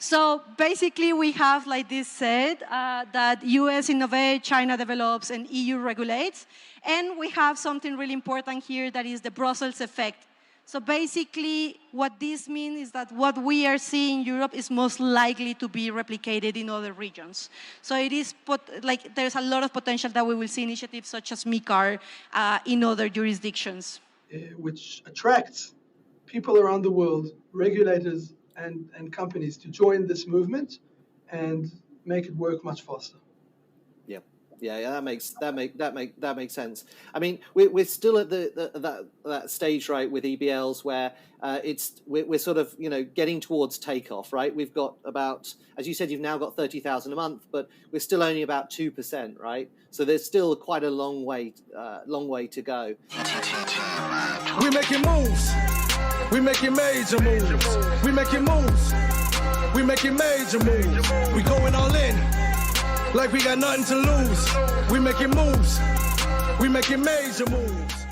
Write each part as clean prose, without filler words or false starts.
So basically, we have like this said that US innovates, China develops, and EU regulates. And we have something really important here that is the Brussels effect. So basically, what this means is that what we are seeing in Europe is most likely to be replicated in other regions. So it is like there's a lot of potential that we will see initiatives such as MICAR in other jurisdictions. Which attracts people around the world, regulators and companies to join this movement and make it work much faster. Yeah, that makes sense. I mean, we're still at that stage, right, with EBLs where we're sort of getting towards takeoff, right? We've got about, as you said, you've now got 30,000 a month, but we're still only about 2%, right? So there's still quite a long way to go. We making moves. We making major moves. We making moves. We making major moves. We going all in. Like we got nothing to lose. We making moves. We making major moves.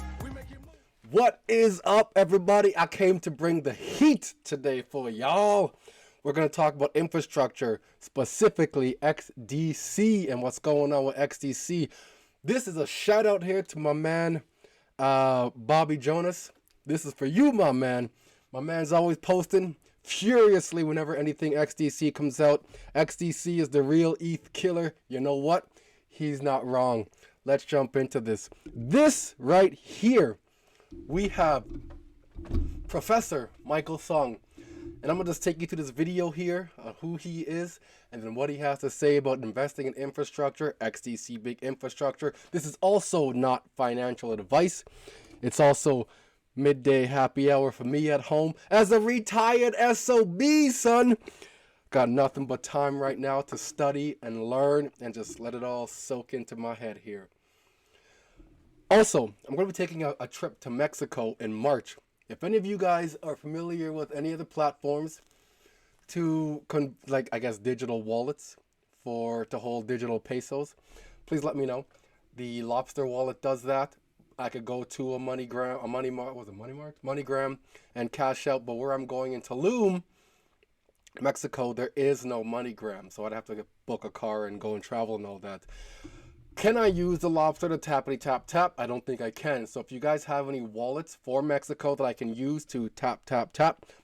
What is up, everybody? I came to bring the heat today for y'all. We're going to talk about infrastructure, specifically XDC and what's going on with XDC. This is a shout out here to my man, Bobby Jonas. This is for you, my man. My man's always posting furiously whenever anything XDC comes out. XDC is the real ETH killer. You know what? He's not wrong. Let's jump into this. This right here, we have Professor Michael Song. And I'm going to just take you through this video here on who he is and then what he has to say about investing in infrastructure, XDC big infrastructure. This is also not financial advice. It's also midday happy hour for me at home as a retired SOB, son. Got nothing but time right now to study and learn and just let it all soak into my head here. Also, I'm going to be taking a trip to Mexico in March. If any of you guys are familiar with any of the platforms to, digital wallets to hold digital pesos, please let me know. The Lobster wallet does that. I could go to a MoneyGram and cash out, but where I'm going in Tulum, Mexico, there is no MoneyGram, so I'd have to book a car and go and travel and all that. Can I use the Lobster to tap? I don't think I can. So if you guys have any wallets for Mexico that I can use to tap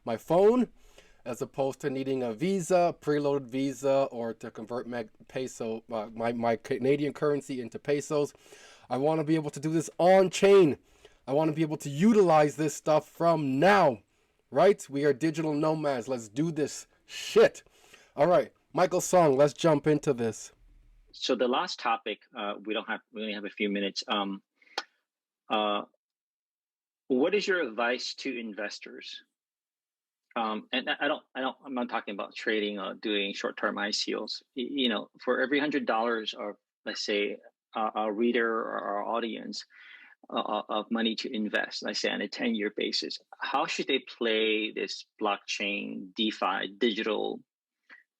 my phone, as opposed to needing a Visa, preloaded Visa, or to convert peso, my Canadian currency into pesos, I want to be able to do this on chain. I want to be able to utilize this stuff from now, right? We are digital nomads. Let's do this shit. All right, Michael Song, let's jump into this. So the last topic, we only have a few minutes. What is your advice to investors? And I'm not talking about trading or doing short-term ICOs. For every $100 of, let's say, our reader or our audience of money to invest, let's say on a 10-year basis, how should they play this blockchain, DeFi, digital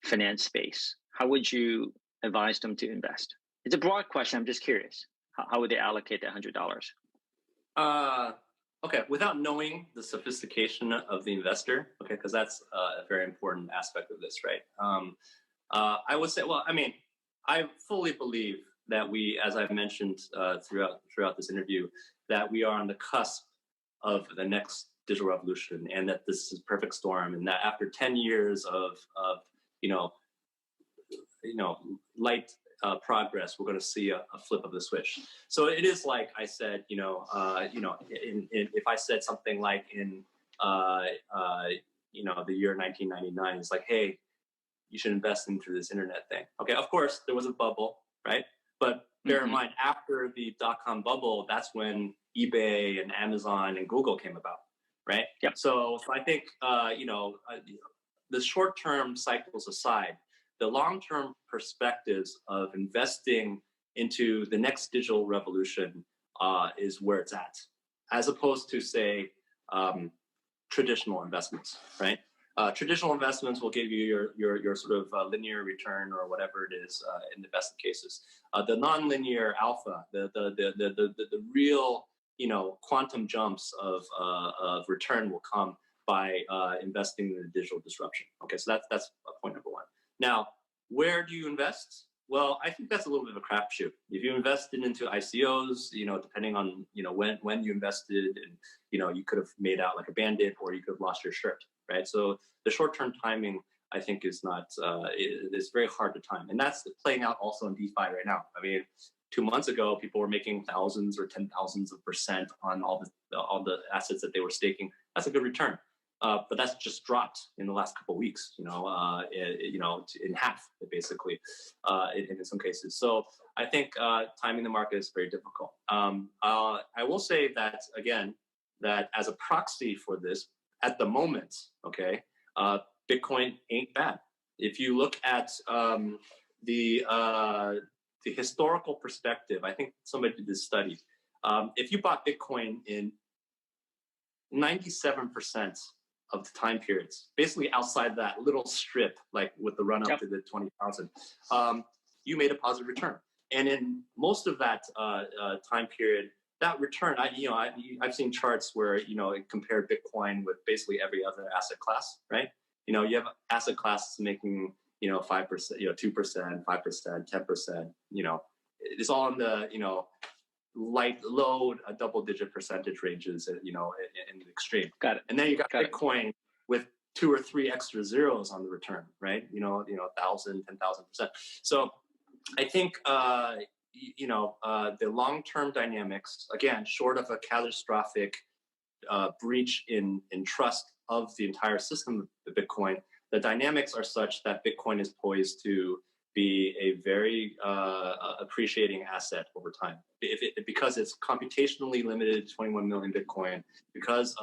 finance space? How would you advise them to invest? It's a broad question. I'm just curious. How would they allocate that $100? Okay, without knowing the sophistication of the investor, okay, because that's a very important aspect of this, right? I would say, I fully believe that we, as I've mentioned throughout this interview, that we are on the cusp of the next digital revolution, and that this is a perfect storm, and that after 10 years of light progress, we're going to see a flip of the switch. So it is like I said, if I said something like in the year 1999, it's like, hey, you should invest into this internet thing. Okay, of course there was a bubble, right? But bear in mind, after the dot-com bubble, that's when eBay and Amazon and Google came about, right? Yep. So I think the short-term cycles aside, the long-term perspectives of investing into the next digital revolution is where it's at, as opposed to, say, traditional investments, right? Traditional investments will give you your sort of linear return or whatever it is in the best cases. The non-linear alpha, the real quantum jumps of return will come by investing in the digital disruption. Okay, so that's point number one. Now, where do you invest? Well, I think that's a little bit of a crapshoot. If you invested into ICOs, depending on when you invested, and you could have made out like a bandit, or you could have lost your shirt, right? So the short-term timing, I think, is not it's very hard to time, and that's playing out also in DeFi right now. I mean, 2 months ago, people were making thousands or 10,000% on all the assets that they were staking. That's a good return. But that's just dropped in the last couple of weeks, in half, basically, in some cases. So I think timing the market is very difficult. I will say that, again, that as a proxy for this, at the moment, okay, Bitcoin ain't bad. If you look at the historical perspective, I think somebody did this study. If you bought Bitcoin in 97% of the time periods, basically outside that little strip, like with the run up to the 20,000, you made a positive return. And in most of that time period, that return, I've seen charts where it compared Bitcoin with basically every other asset class, right? You have asset classes making 5%, 2%, 5%, 10%. It's all in the low double-digit percentage ranges, in the extreme. Got it. And then you got Bitcoin with 2 or 3 extra zeros on the return, right? 1,000, 10,000%. So I think the long-term dynamics, again, short of a catastrophic breach in trust of the entire system of Bitcoin, the dynamics are such that Bitcoin is poised to be a very appreciating asset over time. Because it's computationally limited to 21 million Bitcoin, because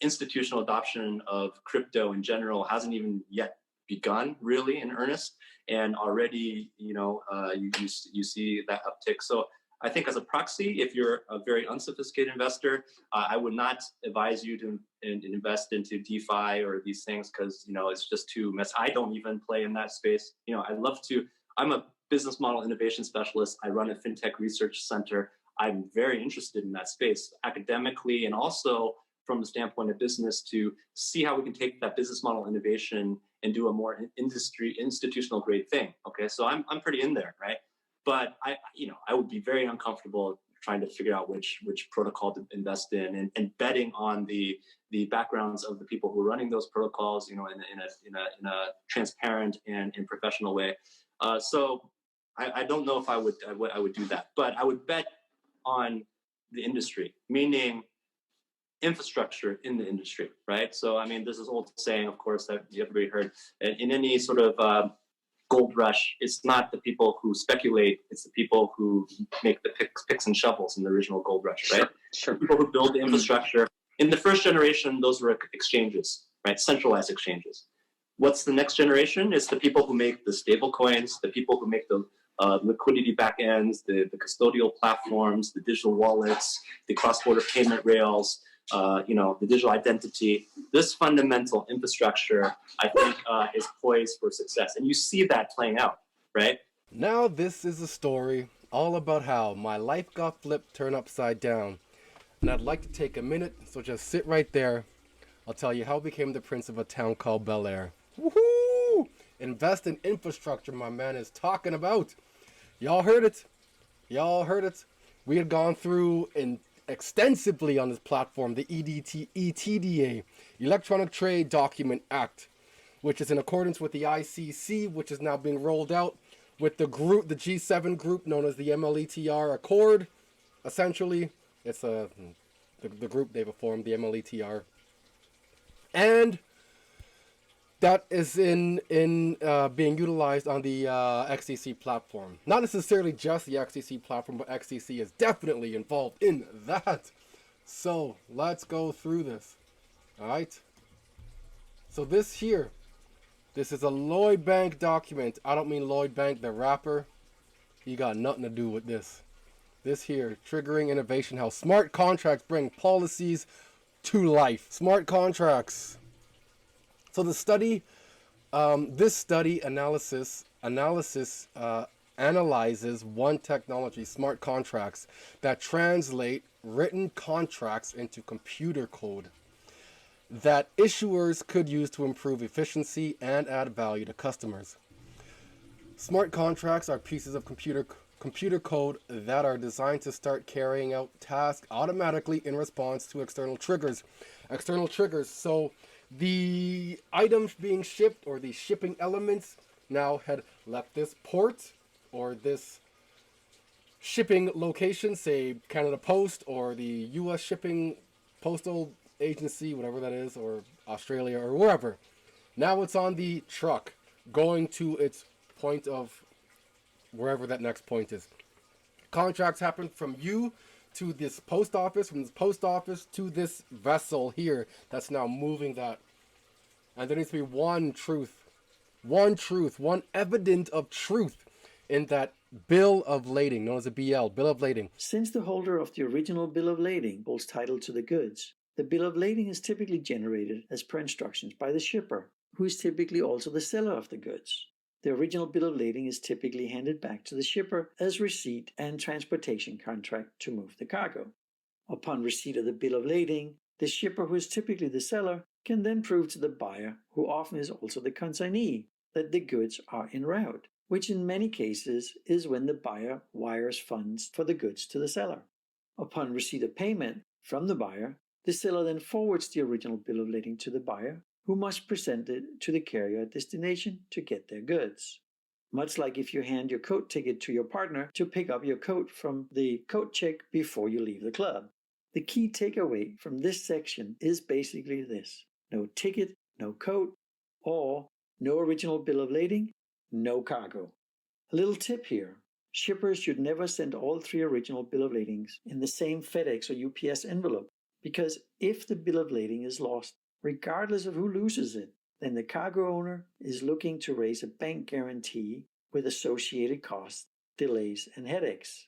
institutional adoption of crypto in general hasn't even yet begun really in earnest, and already you see that uptick. So I think as a proxy, if you're a very unsophisticated investor, I would not advise you to invest into DeFi or these things, because it's just too messy. I don't even play in that space. I'd love to. I'm a business model innovation specialist. I run a fintech research center. I'm very interested in that space academically, and also from the standpoint of business, to see how we can take that business model innovation and do a more institutional grade thing. Okay, so I'm pretty in there, right? But I would be very uncomfortable trying to figure out which protocol to invest in, and betting on the backgrounds of the people who are running those protocols, in a transparent and professional way. So I don't know if I would do that, but I would bet on the industry, meaning infrastructure in the industry, right? So I mean, this is old saying, of course, that everybody heard. In any sort of gold rush, it's not the people who speculate, it's the people who make the picks and shovels in the original gold rush, right? Sure. The people who build the infrastructure. In the first generation, those were exchanges, right? Centralized exchanges. What's the next generation? It's the people who make the stable coins, the people who make the liquidity backends, the custodial platforms, the digital wallets, the cross-border payment rails, the digital identity. This fundamental infrastructure, I think, is poised for success. And you see that playing out, right? Now this is a story all about how my life got flipped, turned upside down. And I'd like to take a minute, so just sit right there. I'll tell you how I became the prince of a town called Bel Air. Woohoo! Invest in infrastructure, my man is talking about. Y'all heard it. We had gone through extensively on this platform the ETDA, Electronic Trade Document Act, which is in accordance with the ICC, which is now being rolled out with the group, the G7 group known as the MLETR Accord. Essentially, it's the group they've formed, the MLETR, and that is in being utilized on the XDC platform. Not necessarily just the XDC platform, but XDC is definitely involved in that. So let's go through this. All right. So this is a Lloyd Bank document. I don't mean Lloyd Bank, the rapper. He got nothing to do with this. This here, triggering innovation, how smart contracts bring policies to life. Smart contracts. So the study, this study analyzes one technology, smart contracts, that translate written contracts into computer code. that issuers could use to improve efficiency and add value to customers. Smart contracts are pieces of computer code that are designed to start carrying out tasks automatically in response to external triggers. So the items being shipped or the shipping elements now had left this port or this shipping location, say Canada Post or the US shipping postal agency, whatever that is, or Australia or wherever. Now it's on the truck going to its point of wherever that next point is. Contracts happen from you to this post office, from this post office to this vessel here that's now moving that. And there needs to be one evidence of truth in that bill of lading, known as a BL, bill of lading. Since the holder of the original bill of lading holds title to the goods, the bill of lading is typically generated as per instructions by the shipper, who is typically also the seller of the goods. The original bill of lading is typically handed back to the shipper as receipt and transportation contract to move the cargo. Upon receipt of the bill of lading, the shipper, who is typically the seller, can then prove to the buyer, who often is also the consignee, that the goods are en route, which in many cases is when the buyer wires funds for the goods to the seller. Upon receipt of payment from the buyer, the seller then forwards the original bill of lading to the buyer, who must present it to the carrier at destination to get their goods. Much like if you hand your coat ticket to your partner to pick up your coat from the coat check before you leave the club. The key takeaway from this section is basically this: no ticket, no coat, or no original bill of lading, no cargo. A little tip here: shippers should never send all 3 original bill of ladings in the same FedEx or UPS envelope, because if the bill of lading is lost, regardless of who loses it, then the cargo owner is looking to raise a bank guarantee with associated costs, delays, and headaches.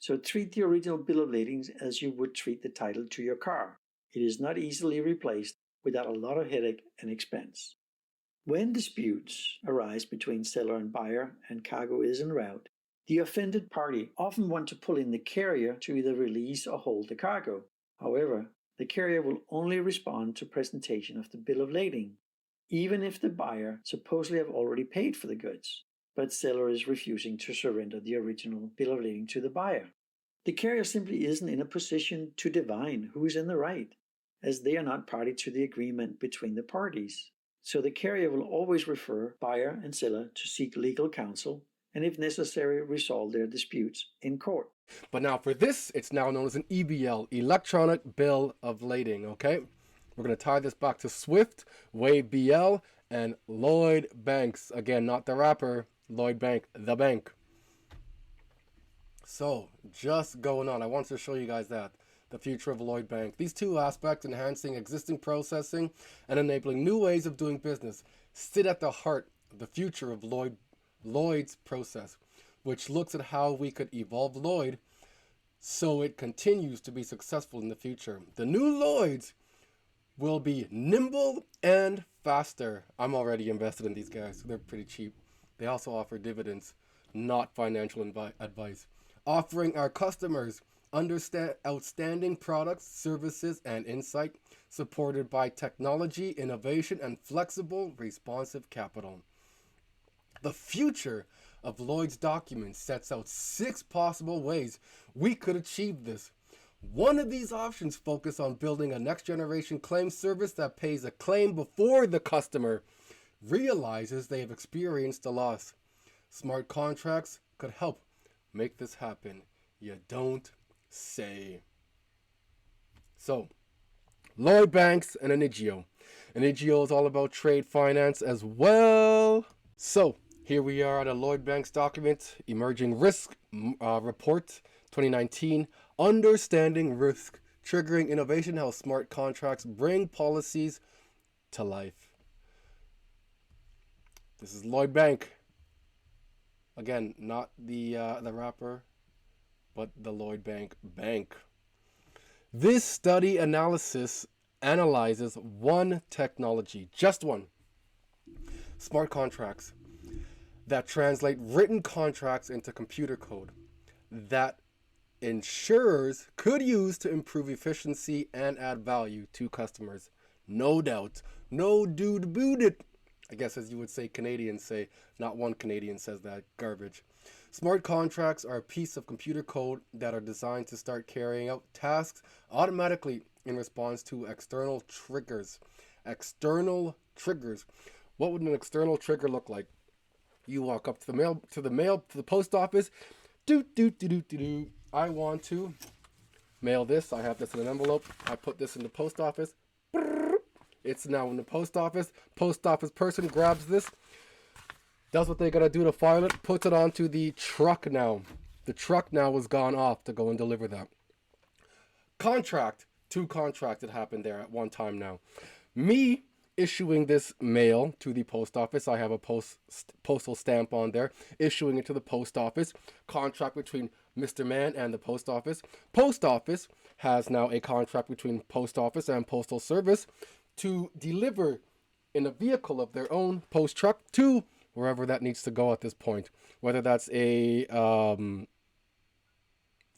So treat the original bill of ladings as you would treat the title to your car. It is not easily replaced without a lot of headache and expense. When disputes arise between seller and buyer and cargo is en route, the offended party often want to pull in the carrier to either release or hold the cargo. However, the carrier will only respond to presentation of the bill of lading, even if the buyer supposedly have already paid for the goods, but seller is refusing to surrender the original bill of lading to the buyer. The carrier simply isn't in a position to divine who is in the right, as they are not party to the agreement between the parties. So the carrier will always refer buyer and seller to seek legal counsel and, if necessary, resolve their disputes in court. But now for this, it's now known as an EBL, Electronic Bill of Lading, okay? We're going to tie this back to Swift, Wave BL, and Lloyd Banks. Again, not the rapper, Lloyd Bank, the bank. So, just going on, I wanted to show you guys that. The future of Lloyd Bank. These 2 aspects, enhancing existing processing and enabling new ways of doing business, sit at the heart of the future of Lloyd's process, which looks at how we could evolve Lloyd so it continues to be successful in the future. The new Lloyds will be nimble and faster. I'm already invested in these guys. They're pretty cheap. They also offer dividends, not financial advice. Offering our customers outstanding products, services, and insight, supported by technology, innovation, and flexible, responsive capital. The future of Lloyd's documents sets out 6 possible ways we could achieve this. One of these options focuses on building a next-generation claim service that pays a claim before the customer realizes they have experienced a loss. Smart contracts could help make this happen. You don't say. So, Lloyd Banks and Enigio. Enigio is all about trade finance as well. So, here we are at a Lloyd Banks document, Emerging Risk Report 2019, Understanding Risk, Triggering Innovation, How Smart Contracts Bring Policies to Life. This is Lloyd Bank. Again, not the rapper, but the Lloyd Bank. This study analysis analyzes one technology, just one, smart contracts, that translate written contracts into computer code that insurers could use to improve efficiency and add value to customers. No doubt. No dude boot it. I guess as you would say, Canadians say. Not one Canadian says that. Garbage. Smart contracts are a piece of computer code that are designed to start carrying out tasks automatically in response to external triggers. External triggers. What would an external trigger look like? You walk up to the post office. I want to mail this. I have this in an envelope. I put this in the post office. It's now in the post office. Post office person grabs this, does what they gotta do to file it, puts it onto the truck now. The truck now has gone off to go and deliver that. Contract. 2 contracts that happened there at one time now. Me issuing this mail to the post office. I have a postal stamp on there. Issuing it to the post office. Contract between Mr. Man and the post office. Post office has now a contract between post office and postal service to deliver in a vehicle of their own, post truck, to wherever that needs to go at this point. Whether that's a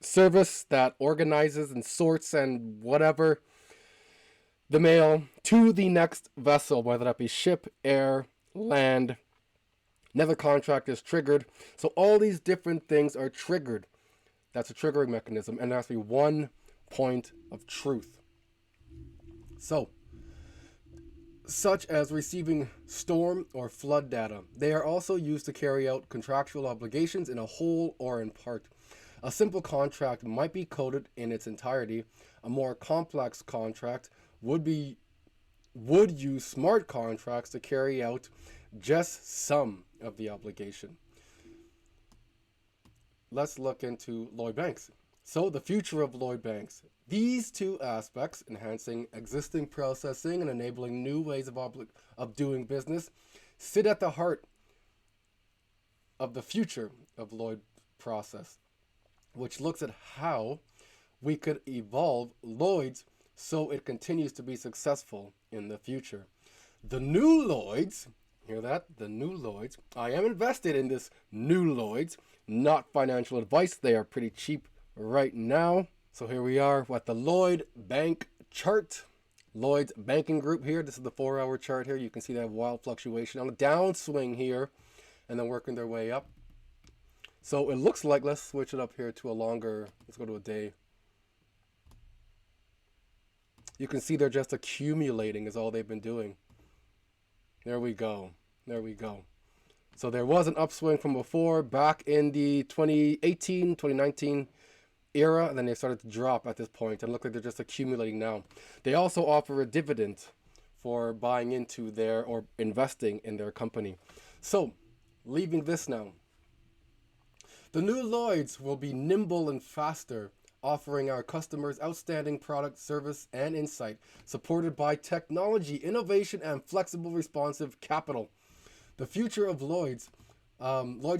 service that organizes and sorts and whatever the mail to the next vessel, whether that be ship, air, land. Another contract is triggered. So all these different things are triggered. That's a triggering mechanism, and there has to be one point of truth. So, such as receiving storm or flood data. They are also used to carry out contractual obligations in a whole or in part. A simple contract might be coded in its entirety. A more complex contract would use smart contracts to carry out just some of the obligation. Let's look into Lloyd Banks. So the future of Lloyd Banks. These 2 aspects, enhancing existing processing and enabling new ways of doing business, sit at the heart of the future of Lloyd process, which looks at how we could evolve Lloyd's so it continues to be successful in the future. The new Lloyd's, hear that? The new Lloyd's. I am invested in this new Lloyd's, not financial advice. They are pretty cheap right now. So here we are with the Lloyd Bank chart. Lloyd's banking group here. This is the 4-hour chart here. You can see that wild fluctuation on a downswing here and then working their way up. So it looks like, let's switch it up here to a longer, let's go to a day. You can see they're just accumulating is all they've been doing. There we go. There we go. So there was an upswing from before, back in the 2018, 2019 era, and then they started to drop at this point and look like they're just accumulating now. They also offer a dividend for buying into their or investing in their company. So, leaving this now. The new Lloyd's will be nimble and faster, offering our customers outstanding product, service, and insight, supported by technology, innovation, and flexible, responsive capital. The future of Lloyd's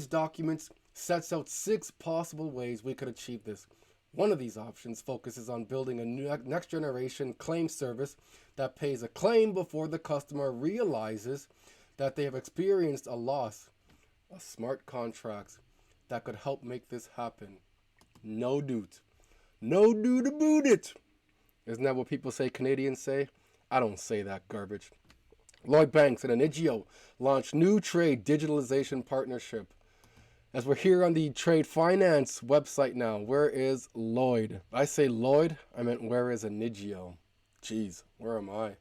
documents sets out 6 possible ways we could achieve this. One of these options focuses on building a new next generation claim service that pays a claim before the customer realizes that they have experienced a loss. A smart contract that could help make this happen. No doubt. No do to boot it. Isn't that what people say, Canadians say? I don't say that garbage. Lloyd Banks and Anigio launched new trade digitalization partnership. As we're here on the trade finance website now, where is Lloyd? I say Lloyd, I meant where is Anigio? Jeez, where am I?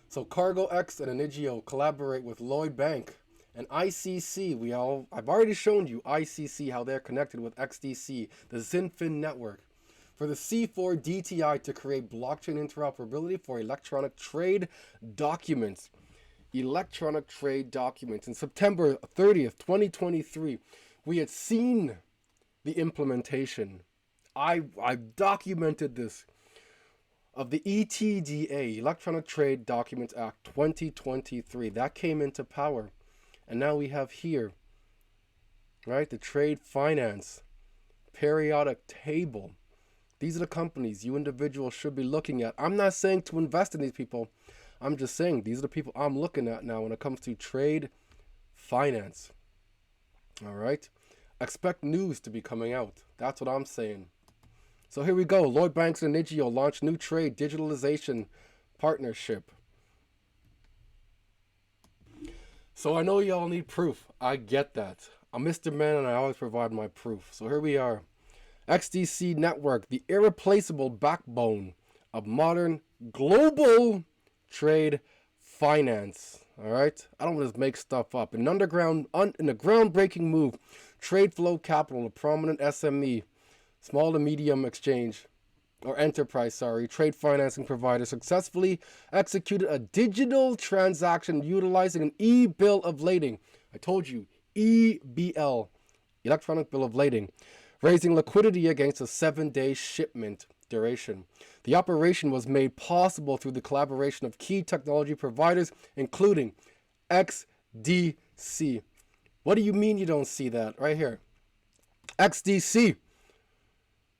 So CargoX and Anigio collaborate with Lloyd Bank and ICC. I've already shown you ICC, how they're connected with XDC, the Zinfin network, for the C4 DTI to create blockchain interoperability for electronic trade documents. Electronic trade documents. In September 30th, 2023, we had seen the implementation. I documented this of the ETDA, Electronic Trade Documents Act 2023. That came into power. And now we have here, right, the trade finance periodic table. These are the companies you individuals should be looking at. I'm not saying to invest in these people. I'm just saying these are the people I'm looking at now when it comes to trade finance. All right. Expect news to be coming out. That's what I'm saying. So here we go. Lloyd Banks and Anigio launched new trade digitalization partnership. So I know y'all need proof. I get that. I'm Mr. Man and I always provide my proof. So here we are. XDC Network, the irreplaceable backbone of modern global trade finance. All right, I don't just make stuff up. In a groundbreaking move, Trade Flow Capital, a prominent SME, small to medium exchange or enterprise, trade financing provider, successfully executed a digital transaction utilizing an e-bill of lading. I told you, EBL, electronic bill of lading, raising liquidity against a 7-day shipment duration. The operation was made possible through the collaboration of key technology providers, including XDC. What do you mean you don't see that? Right here. XDC,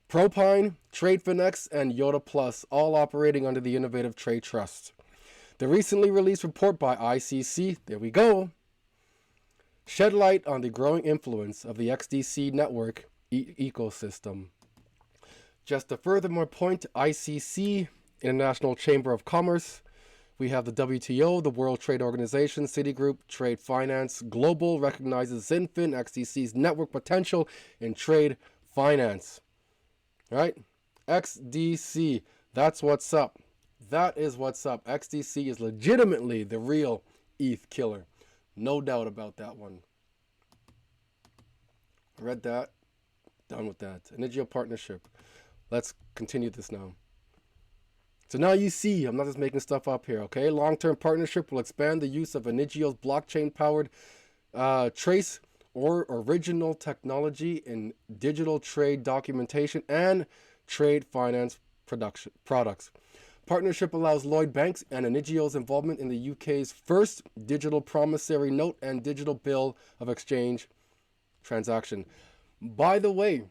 Propine, TradeFinex, and Yoda Plus, all operating under the Innovative Trade Trust. The recently released report by ICC, there we go, shed light on the growing influence of the XDC network ecosystem. Just to further my point, ICC, International Chamber of Commerce, we have the WTO, the World Trade Organization, Citigroup, Trade Finance Global recognizes XinFin, XDC's network potential in trade finance. Right? XDC, that's what's up. That is what's up. XDC is legitimately the real ETH killer. No doubt about that one. Read that. Done with that. Anigio partnership. Let's continue this now. So now you see, I'm not just making stuff up here, okay? Long-term partnership will expand the use of Anigio's blockchain-powered trace or original technology in digital trade documentation and trade finance products. Partnership allows Lloyd Banks and Anigio's involvement in the UK's first digital promissory note and digital bill of exchange transaction. By the way,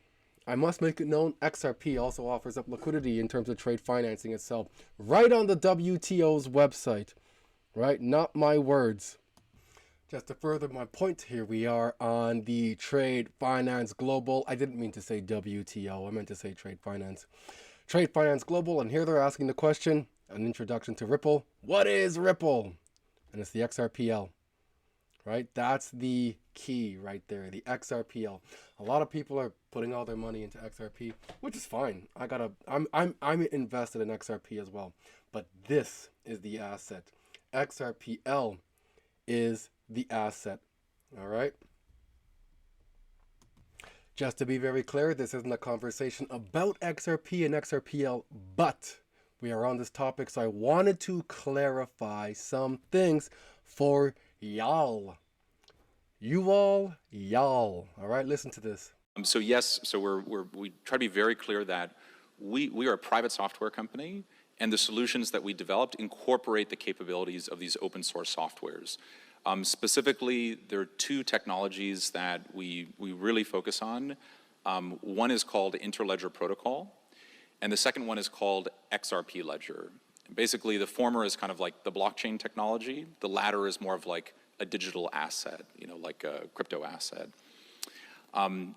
I must make it known, XRP also offers up liquidity in terms of trade financing itself, right on the WTO's website, right? Not my words. Just to further my point, here we are on the Trade Finance Global. I didn't mean to say WTO, I meant to say Trade Finance. Trade Finance Global, and here they're asking the question, an introduction to Ripple. What is Ripple? And it's the XRPL, right? That's the key right there, the XRPL. A lot of people are putting all their money into XRP, which is fine. I'm invested in XRP as well, but this is the asset. XRPL is the asset. All right. Just to be very clear, this isn't a conversation about XRP and XRPL, but we are on this topic, so I wanted to clarify some things for y'all. You all, y'all. All right, listen to this. So yes, so we try to be very clear that we are a private software company, and the solutions that we developed incorporate the capabilities of these open source softwares. Specifically, there are two technologies that we really focus on. One is called Interledger Protocol, and the second one is called XRP Ledger. Basically, the former is kind of like the blockchain technology. The latter is more of like a digital asset, you know, like a crypto asset. And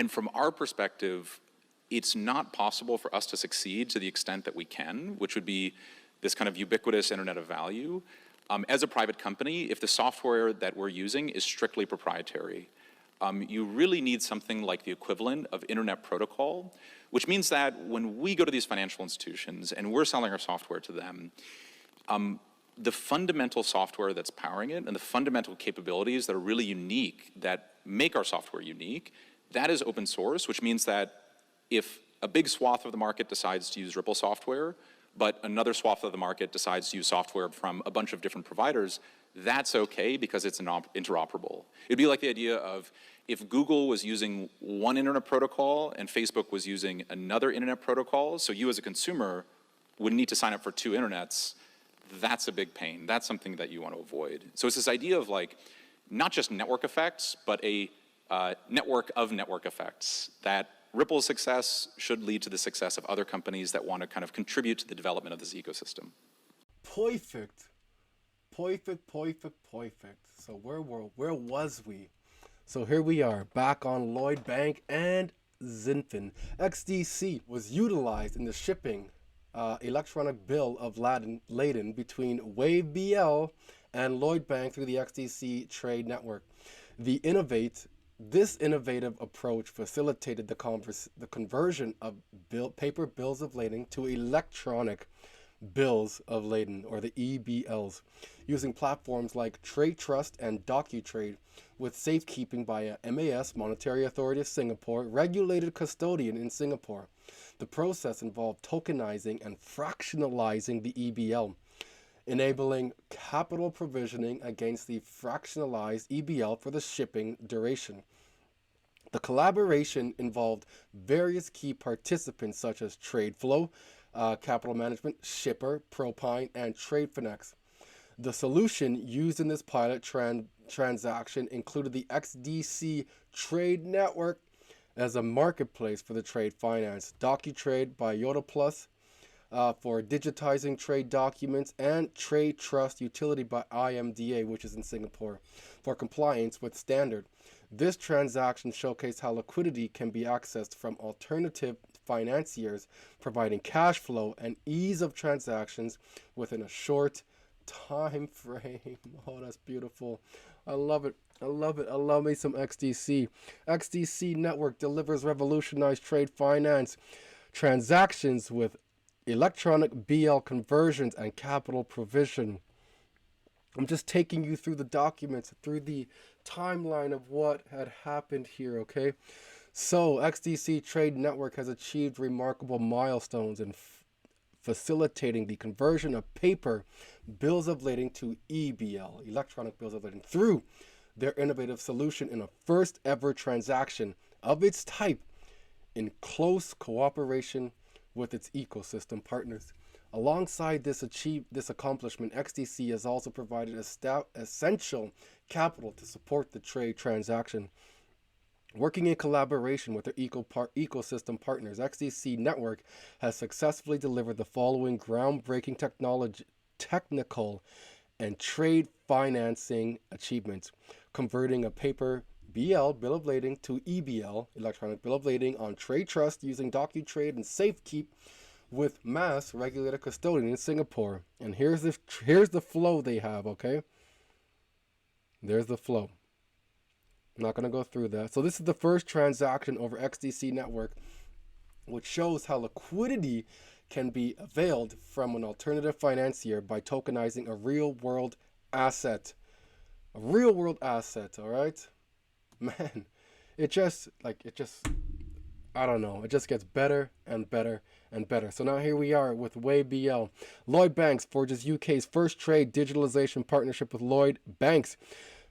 from our perspective, it's not possible for us to succeed to the extent that we can, which would be this kind of ubiquitous internet of value, as a private company, if the software that we're using is strictly proprietary. You really need something like the equivalent of internet protocol, which means that when we go to these financial institutions and we're selling our software to them, the fundamental software that's powering it and the fundamental capabilities that are really unique, that make our software unique, that is open source, which means that if a big swath of the market decides to use Ripple software, but another swath of the market decides to use software from a bunch of different providers, that's okay because it's interoperable. It'd be like the idea of if Google was using one internet protocol and Facebook was using another internet protocol, so you as a consumer would need to sign up for two internets, that's a big pain. That's something that you want to avoid. So it's this idea of like, not just network effects, but a network of network effects, that Ripple's success should lead to the success of other companies that want to kind of contribute to the development of this ecosystem. Perfect. So where was we? So here we are, back on Lloyd Bank and XinFin. XDC was utilized in the shipping electronic bill of lading between WaveBL and Lloyd Bank through the XDC trade network. This innovative approach facilitated the conversion of paper bills of lading to electronic bills of lading, or the EBLs, using platforms like Trade Trust and DocuTrade, with safekeeping by a MAS, Monetary Authority of Singapore, regulated custodian in Singapore. The process involved tokenizing and fractionalizing the EBL, enabling capital provisioning against the fractionalized EBL for the shipping duration. The collaboration involved various key participants such as TradeFlow, Capital Management, Shipper, Propine, and TradeFinex. The solution used in this pilot transaction included the XDC Trade Network as a marketplace for the trade finance, DocuTrade by Yoda Plus for digitizing trade documents, and Trade Trust Utility by IMDA, which is in Singapore, for compliance with standard. This transaction showcased how liquidity can be accessed from alternative financiers, providing cash flow and ease of transactions within a short time frame. Oh, that's beautiful. I love it. I love it. I love me some XDC. XDC Network delivers revolutionized trade finance transactions with electronic BL conversions and capital provision. I'm just taking you through the documents, through the timeline of what had happened here, okay? So, XDC Trade Network has achieved remarkable milestones in facilitating the conversion of paper bills of lading to EBL, electronic bills of lading, through their innovative solution in a first ever transaction of its type in close cooperation with its ecosystem partners. Alongside this accomplishment, XDC has also provided essential capital to support the trade transaction. Working in collaboration with their ecosystem partners, XDC Network has successfully delivered the following groundbreaking technical and trade financing achievements: converting a paper BL, bill of lading, to EBL, electronic bill of lading, on Trade Trust using DocuTrade and Safekeep with MAS, regulated custodian in Singapore. And here's the flow they have, okay? There's the flow. I'm not going to go through that. So this is the first transaction over XDC Network, which shows how liquidity can be availed from an alternative financier by tokenizing a real-world asset. A real-world asset, all right? Man, I don't know. It just gets better and better and better. So now here we are with WayBL. Lloyd Banks forges UK's first trade digitalization partnership with Lloyd Banks.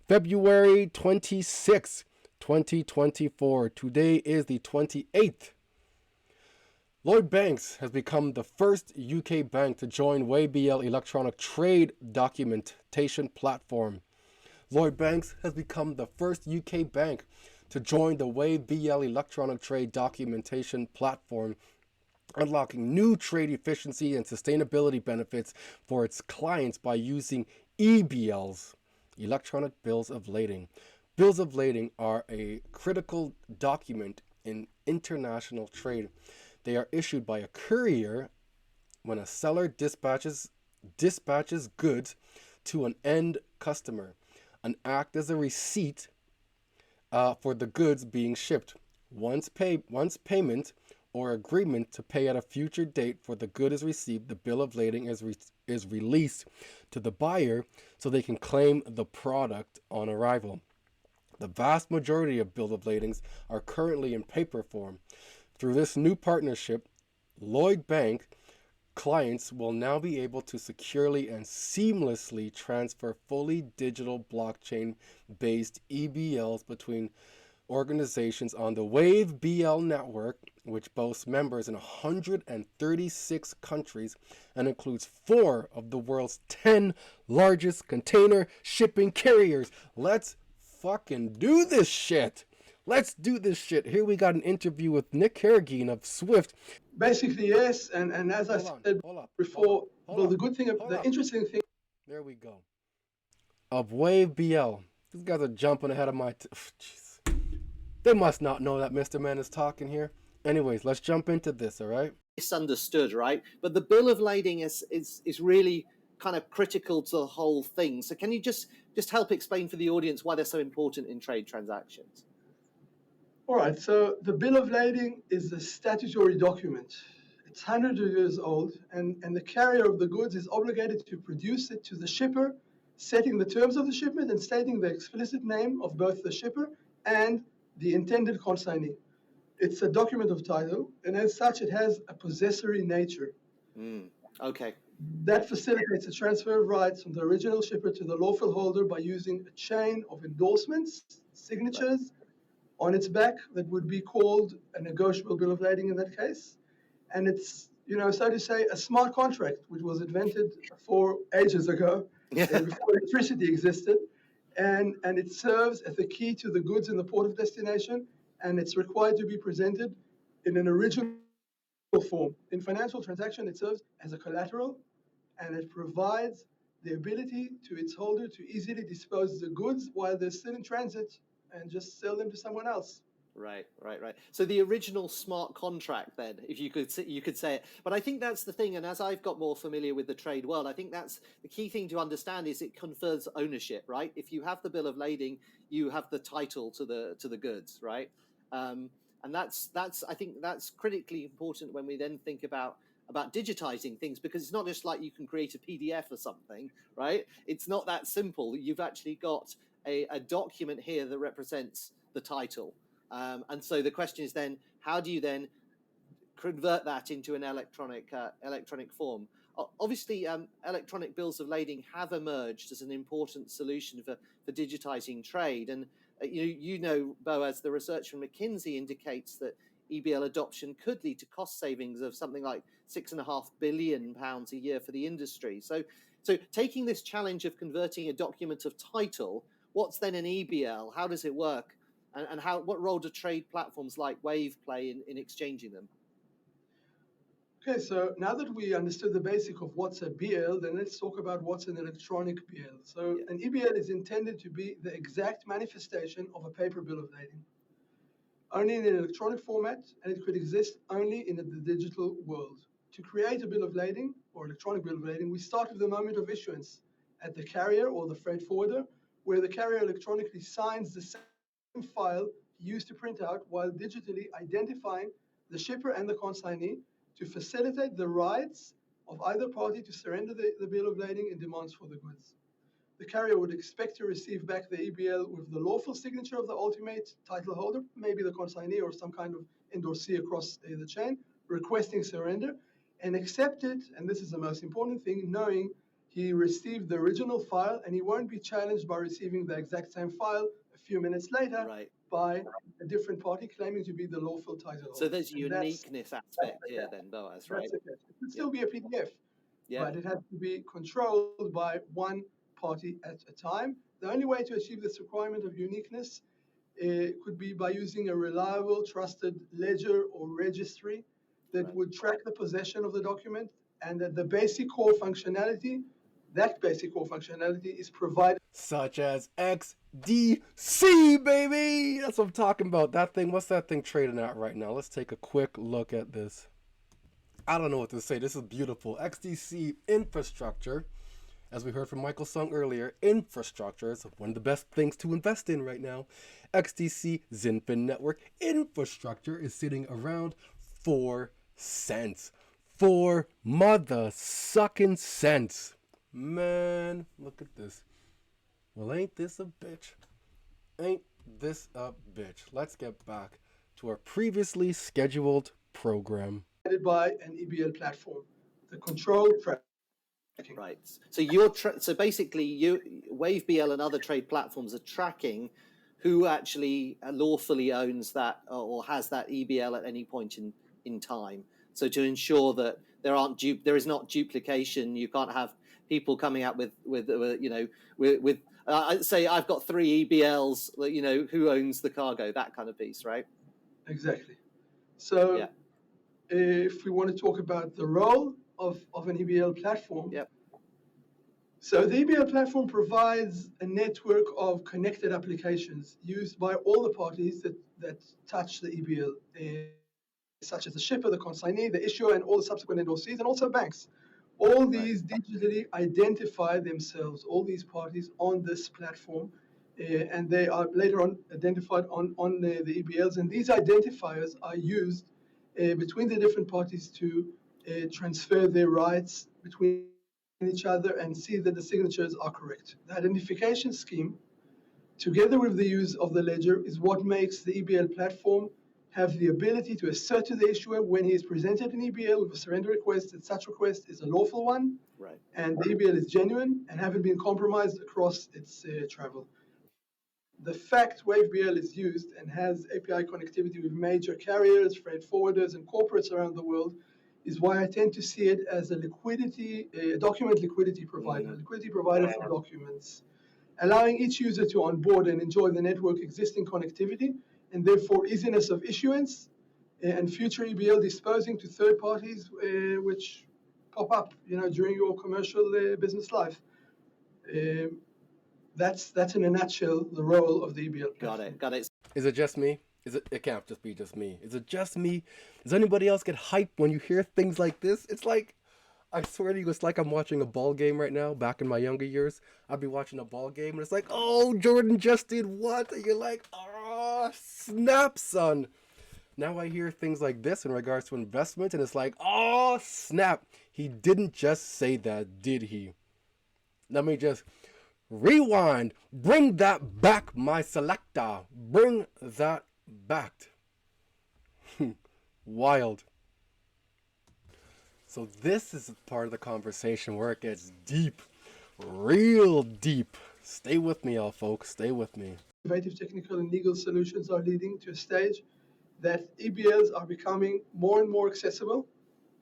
February 26, 2024. Today is the 28th. Lloyd Banks has become the first UK bank to join WayBL electronic trade documentation platform. Lloyd Banks has become the first UK bank to join the WayBL electronic trade documentation platform, unlocking new trade efficiency and sustainability benefits for its clients by using EBLs, electronic bills of lading. Bills of lading are a critical document in international trade. They are issued by a courier when a seller dispatches goods to an end customer, and act as a receipt for the goods being shipped. Once payment or agreement to pay at a future date for the good is received, the bill of lading is released to the buyer so they can claim the product on arrival. The vast majority of bill of ladings are currently in paper form. Through this new partnership, Lloyd Bank clients will now be able to securely and seamlessly transfer fully digital blockchain-based EBLs between organizations on the WayBL network, which boasts members in 136 countries and includes 4 of the world's 10 largest container shipping carriers. Let's fucking do this shit. Let's do this shit. Here we got an interview with Nick Carrageen of Swift. Basically, yes, and as I said before, the interesting thing. There we go. Of WayBL. These guys are jumping ahead of my... They must not know that Mr. Man is talking here. Anyways, let's jump into this, all right? Misunderstood, right? But the bill of lading is really kind of critical to the whole thing. So can you just help explain for the audience why they're so important in trade transactions? All right, so the bill of lading is a statutory document. It's hundreds of years old, and the carrier of the goods is obligated to produce it to the shipper, setting the terms of the shipment and stating the explicit name of both the shipper and the intended consignee. It's a document of title, and as such, it has a possessory nature. Okay. That facilitates the transfer of rights from the original shipper to the lawful holder by using a chain of endorsements, signatures on its back that would be called a negotiable bill of lading in that case. And it's, so to say, a smart contract, which was invented ages ago, before electricity existed. And it serves as the key to the goods in the port of destination, and it's required to be presented in an original form. In financial transaction, it serves as a collateral, and it provides the ability to its holder to easily dispose the goods while they're still in transit and just sell them to someone else. Right. So the original smart contract, then, if you could say it. But I think that's the thing, and as I've got more familiar with the trade world, I think that's the key thing to understand is it confers ownership, right? If you have the bill of lading, you have the title to the goods, right? And that's I think that's critically important when we then think about digitizing things, because it's not just like you can create a PDF or something, right? It's not that simple. You've actually got a document here that represents the title. And so the question is then, how do you then convert that into an electronic form? Obviously, electronic bills of lading have emerged as an important solution for digitizing trade. And Boaz, the research from McKinsey indicates that EBL adoption could lead to cost savings of something like £6.5 billion a year for the industry. So taking this challenge of converting a document of title, what's then an EBL? How does it work? And what role do trade platforms like Wave play in exchanging them? Okay, so now that we understood the basic of what's a BL, then let's talk about what's an electronic BL. So an EBL is intended to be the exact manifestation of a paper bill of lading, only in an electronic format, and it could exist only in the digital world. To create a bill of lading or electronic bill of lading, we start with the moment of issuance at the carrier or the freight forwarder, where the carrier electronically signs the same file used to print out while digitally identifying the shipper and the consignee to facilitate the rights of either party to surrender the bill of lading and demands for the goods. The carrier would expect to receive back the EBL with the lawful signature of the ultimate title holder, maybe the consignee or some kind of endorsee across the chain, requesting surrender, and accept it, and this is the most important thing, knowing he received the original file and he won't be challenged by receiving the exact same file a few minutes later by a different party claiming to be the lawful title holder. So there's a uniqueness aspect here then, Boaz, right? It could still be a PDF, but it has to be controlled by one party at a time. The only way to achieve this requirement of uniqueness could be by using a reliable, trusted ledger or registry that would track the possession of the document, and that the basic core functionality is provided. Such as XDC, baby! That's what I'm talking about. That thing, what's that thing trading at right now? Let's take a quick look at this. I don't know what to say. This is beautiful. XDC infrastructure, as we heard from Michael Sung earlier, infrastructure is one of the best things to invest in right now. XDC Zinfin network infrastructure is sitting around 4 cents. 4 mother-sucking cents. Man, look at this. Well, ain't this a bitch? Ain't this a bitch? Let's get back to our previously scheduled program. By an EBL platform, the control tracking. Right. So so basically, WaveBL and other trade platforms are tracking who actually lawfully owns that or has that EBL at any point in time. So to ensure that there is not duplication, you can't have people coming out with say I've got 3 EBLs, who owns the cargo, that kind of piece, right? Exactly. So if we want to talk about the role of an EBL platform, so the EBL platform provides a network of connected applications used by all the parties that touch the EBL, such as the shipper, the consignee, the issuer, and all the subsequent endorsees, and also banks. All these digitally identify themselves, all these parties on this platform, and they are later on identified on the EBLs. And these identifiers are used between the different parties to transfer their rights between each other and see that the signatures are correct. The identification scheme, together with the use of the ledger, is what makes the EBL platform have the ability to assert to the issuer when he is presented an EBL with a surrender request that such request is a lawful one, Right. and the EBL is genuine and haven't been compromised across its travel. The fact WaveBL is used and has API connectivity with major carriers, freight forwarders, and corporates around the world is why I tend to see it as a document liquidity provider, liquidity provider for documents, allowing each user to onboard and enjoy the network existing connectivity, and therefore easiness of issuance and future EBL disposing to third parties which pop up, during your commercial business life. That's in a nutshell the role of the EBL platform. Got it. Is it just me? It can't just be just me. Is it just me? Does anybody else get hyped when you hear things like this? It's like, I swear to you, it's like I'm watching a ball game right now. Back in my younger years, I'd be watching a ball game and it's like, oh, Jordan just did what? And you're like, oh, snap, son. Now I hear things like this in regards to investment and it's like, oh, snap. He didn't just say that, did he? Let me just rewind. Bring that back, my selector. Bring that back. Wild. So this is part of the conversation where it gets deep, real deep. Stay with me, y'all, folks. Stay with me. Innovative technical and legal solutions are leading to a stage that EBLs are becoming more and more accessible.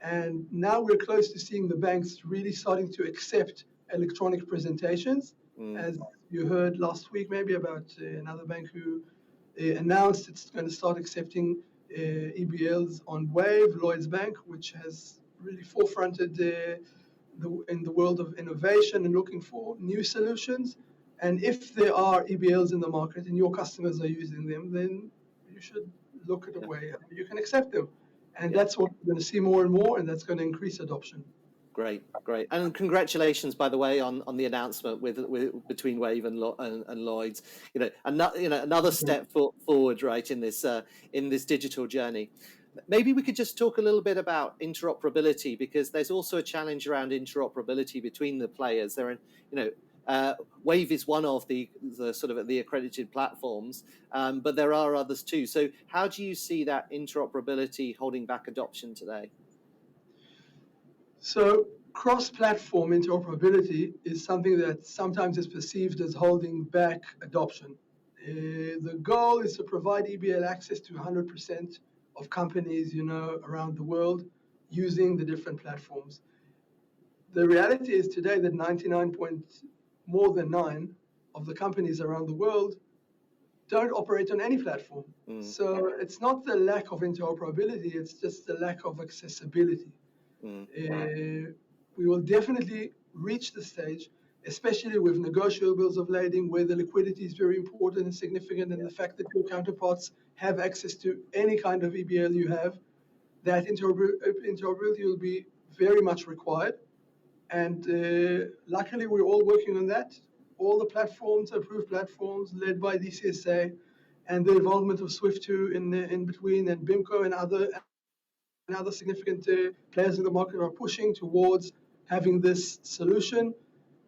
And now we're close to seeing the banks really starting to accept electronic presentations. As you heard last week, maybe about another bank who announced it's going to start accepting EBLs on Wave, Lloyds Bank, which has really forefronted in the world of innovation and looking for new solutions. And if there are EBLs in the market and your customers are using them, then you should look at a way how you can accept them. And that's what we're going to see more and more, and that's going to increase adoption. Great. And congratulations, by the way, on the announcement between Wave and Lloyds. Another step forward, right, in this digital journey. Maybe we could just talk a little bit about interoperability, because there's also a challenge around interoperability between the players. Wave is one of the sort of the accredited platforms, but there are others too. So how do you see that interoperability holding back adoption today? So cross-platform interoperability is something that sometimes is perceived as holding back adoption. The goal is to provide EBL access to 100% of companies, around the world using the different platforms. The reality is today that 99.9% of the companies around the world don't operate on any platform. So it's not the lack of interoperability, it's just the lack of accessibility. We will definitely reach the stage, especially with negotiable bills of lading, where the liquidity is very important and significant, and the fact that your counterparts have access to any kind of EBL you have, that interoperability will be very much required. And luckily, we're all working on that. All the platforms, approved platforms, led by DCSA, and the involvement of SWIFT2 in between, and BIMCO and other significant players in the market are pushing towards having this solution.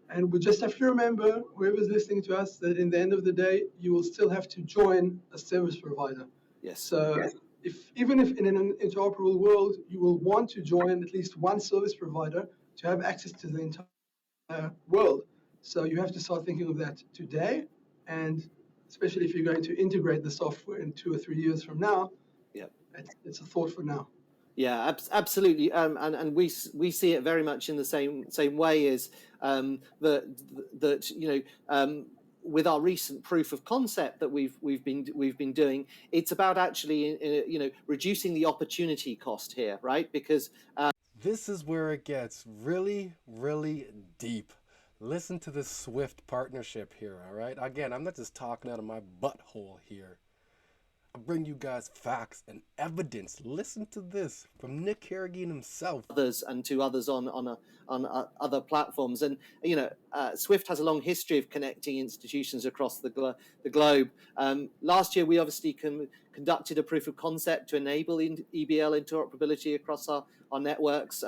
And we just have to remember, whoever's listening to us, that in the end of the day, you will still have to join a service provider. Yes. So even if in an interoperable world, you will want to join at least one service provider to have access to the entire world. So you have to start thinking of that today, and especially if you're going to integrate the software in 2 or 3 years from now, it's a thought for now. Yeah, absolutely, and we see it very much in the same way as with our recent proof of concept that we've been doing. It's about actually reducing the opportunity cost here, right? Because this is where it gets really, really deep. Listen to this SWIFT partnership here, all right? Again, I'm not just talking out of my butthole here. I bring you guys facts and evidence. Listen to this from Nick Carrageen himself. Others and to others on other platforms, and Swift has a long history of connecting institutions across the globe. Last year, we obviously conducted a proof of concept to enable EBL interoperability across our networks.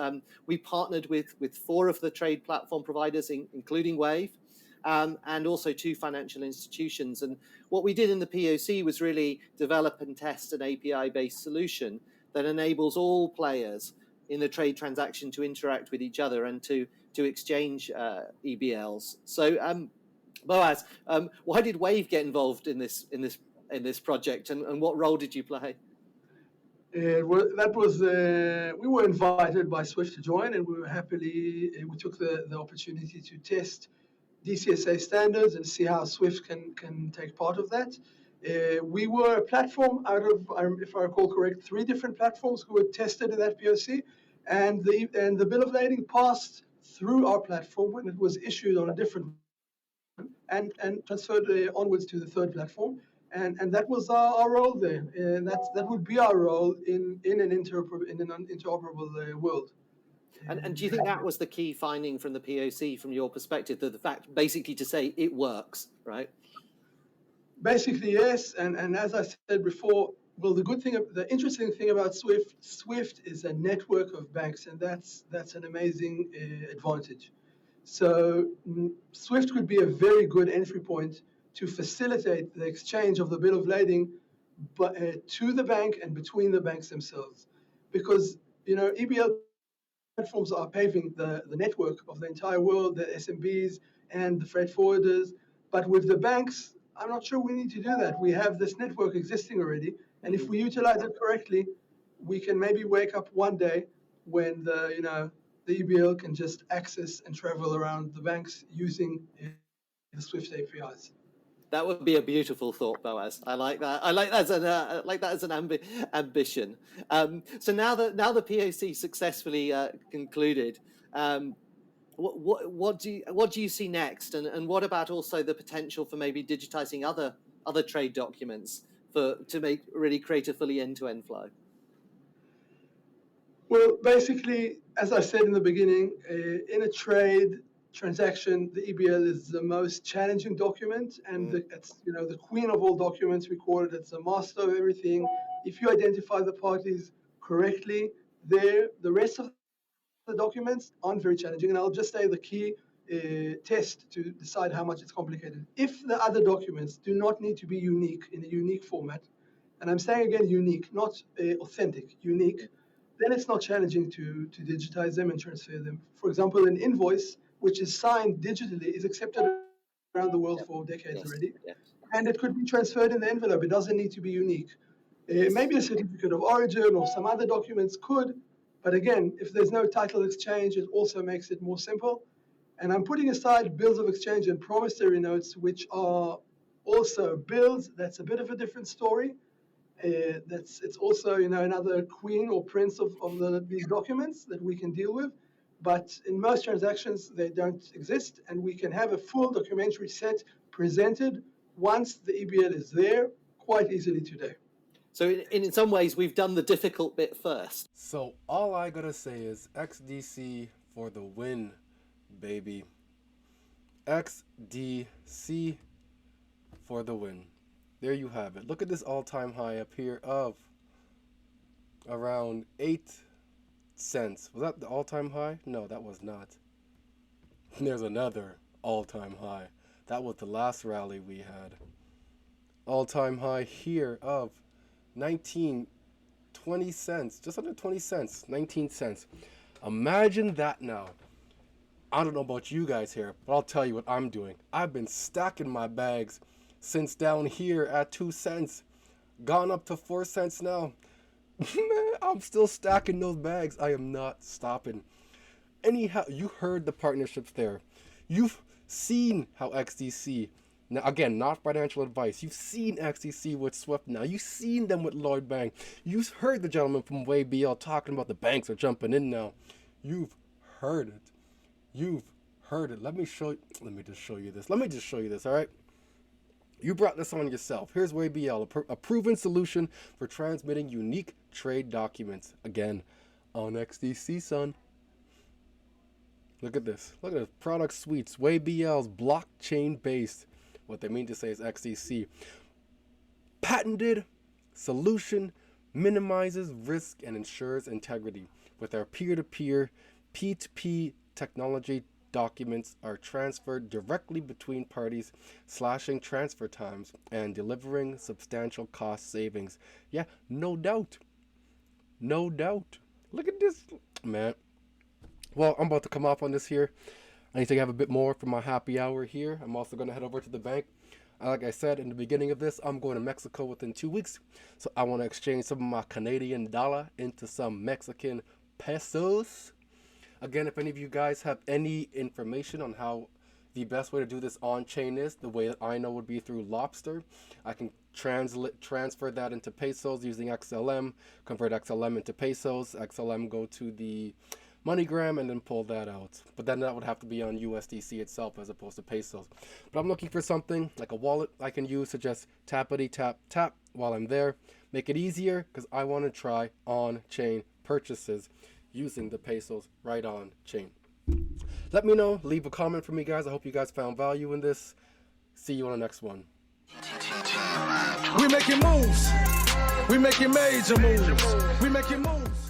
We partnered with 4 of the trade platform providers, including Wave. And also 2 financial institutions. And what we did in the POC was really develop and test an API-based solution that enables all players in the trade transaction to interact with each other and to exchange EBLs. So, Boaz, why did Wave get involved in this project, and what role did you play? We were invited by Swift to join, and we took the opportunity to test DCSA standards and see how Swift can take part of that. We were a platform out of, if I recall correct, 3 different platforms who were tested in that POC, and the bill of lading passed through our platform when it was issued on a different and transferred onwards to the 3rd platform, and that was our role there. That would be our role in an interoperable world. And do you think that was the key finding from the POC, from your perspective, that the fact basically to say it works, right? Basically, yes. And as I said before, well, the interesting thing about Swift is a network of banks, and that's an amazing advantage. So Swift could be a very good entry point to facilitate the exchange of the bill of lading, but to the bank and between the banks themselves, because EBL platforms are paving the network of the entire world, the SMBs and the freight forwarders. But with the banks, I'm not sure we need to do that. We have this network existing already, and if we utilize it correctly, we can maybe wake up one day when the EBL can just access and travel around the banks using the Swift APIs. That would be a beautiful thought, Boaz. I like that. I like that as an ambition. So now the POC successfully concluded, what do you see next, and what about also the potential for maybe digitizing other trade documents to really create a fully end-to-end flow? Well, basically, as I said in the beginning, in a trade transaction, the EBL is the most challenging document, and it's the queen of all documents. We call it. It's the master of everything. If you identify the parties correctly, the rest of the documents aren't very challenging. And I'll just say the key test to decide how much it's complicated. If the other documents do not need to be unique in a unique format, and I'm saying again unique, not authentic, unique, then it's not challenging to digitize them and transfer them. For example, an invoice, which is signed digitally, is accepted around the world for decades already. And it could be transferred in the envelope. It doesn't need to be unique. Maybe a certificate of origin or some other documents could, but again, if there's no title exchange, it also makes it more simple. And I'm putting aside bills of exchange and promissory notes, which are also bills. That's a bit of a different story. It's also another queen or prince of these documents that we can deal with. But in most transactions, they don't exist, and we can have a full documentary set presented once the EBL is there quite easily today. So in some ways, we've done the difficult bit first. So all I gotta say is XDC for the win, baby. XDC for the win. There you have it. Look at this all-time high up here of around 8 cents. Was that the all-time high? No, that was not. There's another all-time high. That was the last rally we had. All-time high here of 20 cents. Just under 20 cents. 19 cents. Imagine that now. I don't know about you guys here, but I'll tell you what I'm doing. I've been stacking my bags since down here at 2 cents. Gone up to 4 cents now. Man, I'm still stacking those bags. I am not stopping. Anyhow, you heard the partnerships there. You've seen how XDC, now again, not financial advice. You've seen XDC with Swift now. You've seen them with Lloyd Bank. You've heard the gentleman from WayBL talking about the banks are jumping in now. You've heard it. You've heard it. Let me just show you this. All right. You brought this on yourself. Here's WayBL, a proven solution for transmitting unique trade documents. Again, on XDC, son. Look at this. Look at this. Product suites. WayBL's blockchain-based. What they mean to say is XDC. Patented solution minimizes risk and ensures integrity. With our peer-to-peer, P2P technology, documents are transferred directly between parties, slashing transfer times and delivering substantial cost savings. Yeah, no doubt. No doubt. Look at this, man. Well, I'm about to come off on this here. I need to have a bit more for my happy hour here. I'm also going to head over to the bank. Like I said in the beginning of this, I'm going to Mexico within 2 weeks. So I want to exchange some of my Canadian dollar into some Mexican pesos. Again, if any of you guys have any information on how the best way to do this on-chain is, the way that I know would be through Lobster. I can transfer that into pesos using XLM, convert XLM into pesos, XLM go to the MoneyGram, and then pull that out. But then that would have to be on USDC itself as opposed to pesos. But I'm looking for something like a wallet I can use to just tappity tap tap while I'm there. Make it easier because I want to try on-chain purchases using the pesos right on chain. Let me know, leave a comment for me, guys. I hope you guys found value in this. See you on the next one. We making moves. We making major moves. We making moves.